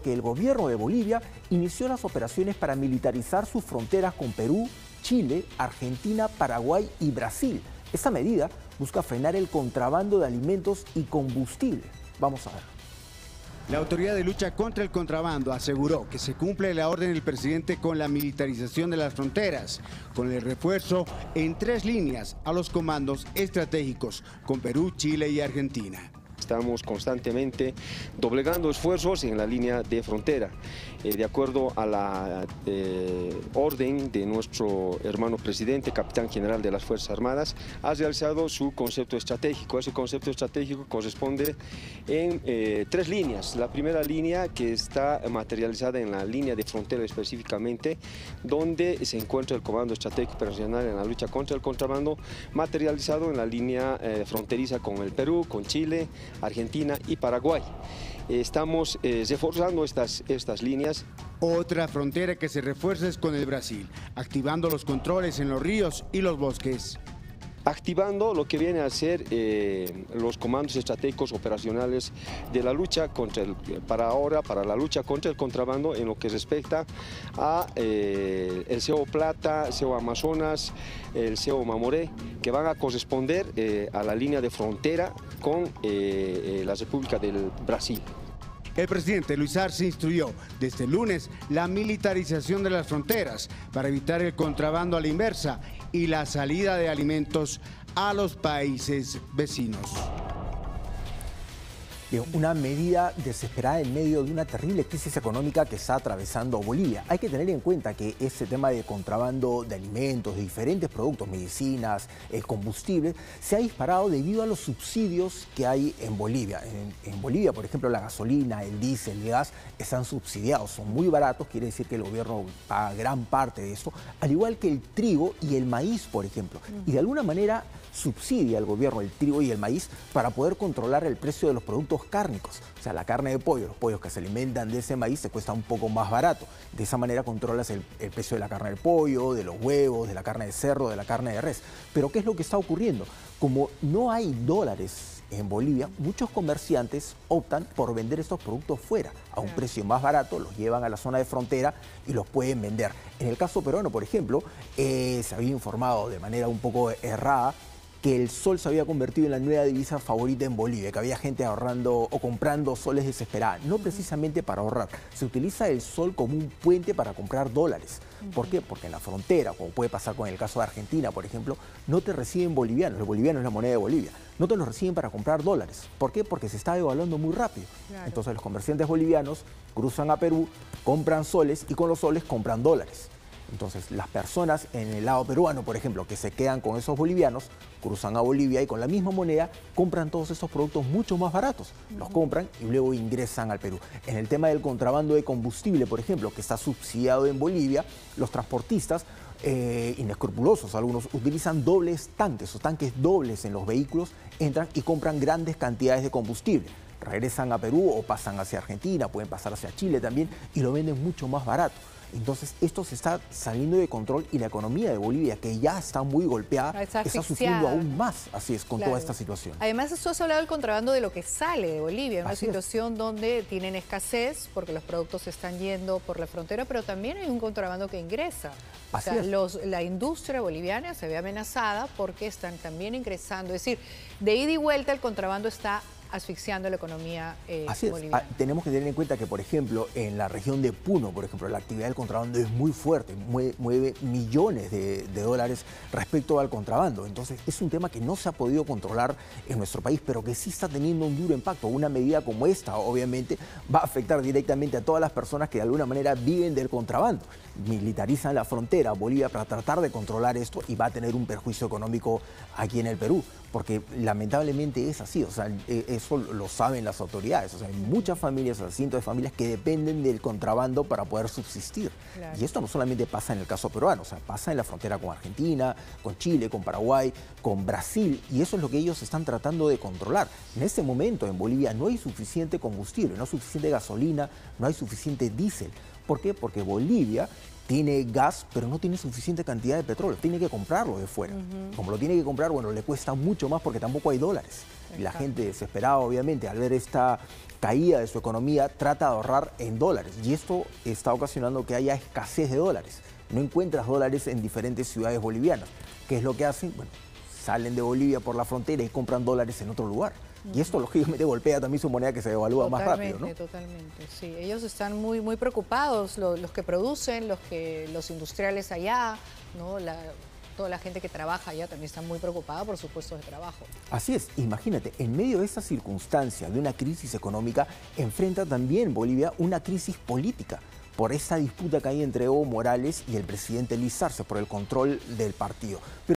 que el gobierno de Bolivia inició las operaciones para militarizar sus fronteras con Perú, Chile, Argentina, Paraguay y Brasil. Esta medida busca frenar el contrabando de alimentos y combustible. Vamos a ver. La Autoridad de Lucha contra el Contrabando aseguró que se cumple la orden del presidente con la militarización de las fronteras, con el refuerzo en 3 líneas a los comandos estratégicos con Perú, Chile y Argentina. Estamos constantemente doblegando esfuerzos en la línea de frontera. De acuerdo a la orden de nuestro hermano presidente, capitán general de las Fuerzas Armadas, ha realizado su concepto estratégico. Ese concepto estratégico corresponde en 3 líneas. La primera línea, que está materializada en la línea de frontera específicamente, donde se encuentra el Comando Estratégico Operacional en la lucha contra el contrabando, materializado en la línea fronteriza con el Perú, con Chile, Argentina y Paraguay. Estamos reforzando estas líneas. Otra frontera que se refuerza es con el Brasil, activando los controles en los ríos y los bosques. Activando lo que viene a ser los comandos estratégicos operacionales de la lucha para la lucha contra el contrabando en lo que respecta a el CEO Plata, CEO Amazonas, el CEO Mamoré, que van a corresponder a la línea de frontera con la República del Brasil. El presidente Luis Arce instruyó desde el lunes la militarización de las fronteras para evitar el contrabando a la inversa y la salida de alimentos a los países vecinos. Una medida desesperada en medio de una terrible crisis económica que está atravesando Bolivia. Hay que tener en cuenta que este tema de contrabando de alimentos, de diferentes productos, medicinas, el combustible, se ha disparado debido a los subsidios que hay en Bolivia. En Bolivia, por ejemplo, la gasolina, el diésel, el gas están subsidiados, son muy baratos, quiere decir que el gobierno paga gran parte de esto, al igual que el trigo y el maíz, por ejemplo. Y de alguna manera subsidia al gobierno el trigo y el maíz para poder controlar el precio de los productos cárnicos. O sea, la carne de pollo, los pollos que se alimentan de ese maíz se cuesta un poco más barato. De esa manera controlas el precio de la carne del pollo, de los huevos, de la carne de cerdo, de la carne de res. Pero ¿qué es lo que está ocurriendo? Como no hay dólares en Bolivia, muchos comerciantes optan por vender estos productos fuera, a un precio más barato, los llevan a la zona de frontera y los pueden vender. En el caso peruano, por ejemplo, se había informado de manera un poco errada que el sol se había convertido en la nueva divisa favorita en Bolivia, que había gente ahorrando o comprando soles desesperada. No precisamente para ahorrar, se utiliza el sol como un puente para comprar dólares. ¿Por qué? Porque en la frontera, como puede pasar con el caso de Argentina, por ejemplo, no te reciben bolivianos, el boliviano es la moneda de Bolivia, no te los reciben para comprar dólares. ¿Por qué? Porque se está devaluando muy rápido. Claro. Entonces los comerciantes bolivianos cruzan a Perú, compran soles y con los soles compran dólares. Entonces, las personas en el lado peruano, por ejemplo, que se quedan con esos bolivianos, cruzan a Bolivia y con la misma moneda compran todos esos productos mucho más baratos. Los compran y luego ingresan al Perú. En el tema del contrabando de combustible, por ejemplo, que está subsidiado en Bolivia, los transportistas inescrupulosos, algunos utilizan dobles tanques o tanques dobles en los vehículos, entran y compran grandes cantidades de combustible. Regresan a Perú o pasan hacia Argentina, pueden pasar hacia Chile también y lo venden mucho más barato. Entonces esto se está saliendo de control y la economía de Bolivia, que ya está muy golpeada, está sufriendo aún más, así es, con toda esta situación. Además, tú has hablado del contrabando de lo que sale de Bolivia, una situación donde tienen escasez porque los productos se están yendo por la frontera, pero también hay un contrabando que ingresa. O sea, la industria boliviana se ve amenazada porque están también ingresando, es decir, de ida y vuelta el contrabando está asfixiando la economía boliviana. Tenemos que tener en cuenta que, por ejemplo, en la región de Puno, por ejemplo, la actividad del contrabando es muy fuerte, mueve millones de dólares respecto al contrabando. Entonces, es un tema que no se ha podido controlar en nuestro país, pero que sí está teniendo un duro impacto. Una medida como esta, obviamente, va a afectar directamente a todas las personas que de alguna manera viven del contrabando. Militarizan la frontera Bolivia para tratar de controlar esto y va a tener un perjuicio económico aquí en el Perú, porque lamentablemente es así, o sea, eso lo saben las autoridades, o sea, hay muchas familias, o sea, cientos de familias que dependen del contrabando para poder subsistir. Claro. Y esto no solamente pasa en el caso peruano, o sea, pasa en la frontera con Argentina, con Chile, con Paraguay, con Brasil, y eso es lo que ellos están tratando de controlar. En este momento en Bolivia no hay suficiente combustible, no hay suficiente gasolina, no hay suficiente diésel. ¿Por qué? Porque Bolivia tiene gas, pero no tiene suficiente cantidad de petróleo, tiene que comprarlo de fuera. Como lo tiene que comprar, bueno, le cuesta mucho más porque tampoco hay dólares. Y la gente desesperada, obviamente, al ver esta caída de su economía, trata de ahorrar en dólares. Y esto está ocasionando que haya escasez de dólares. No encuentras dólares en diferentes ciudades bolivianas. ¿Qué es lo que hacen? Bueno, salen de Bolivia por la frontera y compran dólares en otro lugar. Y esto lógicamente golpea también su moneda, que se devalúa más rápido, ¿no? Totalmente, sí. Ellos están muy preocupados, los que producen, los industriales allá, ¿no? Toda la gente que trabaja allá también está muy preocupada por sus puestos de trabajo. Así es, imagínate, en medio de esta circunstancia de una crisis económica, enfrenta también Bolivia una crisis política por esa disputa que hay entre Evo Morales y el presidente Luis Arce por el control del partido.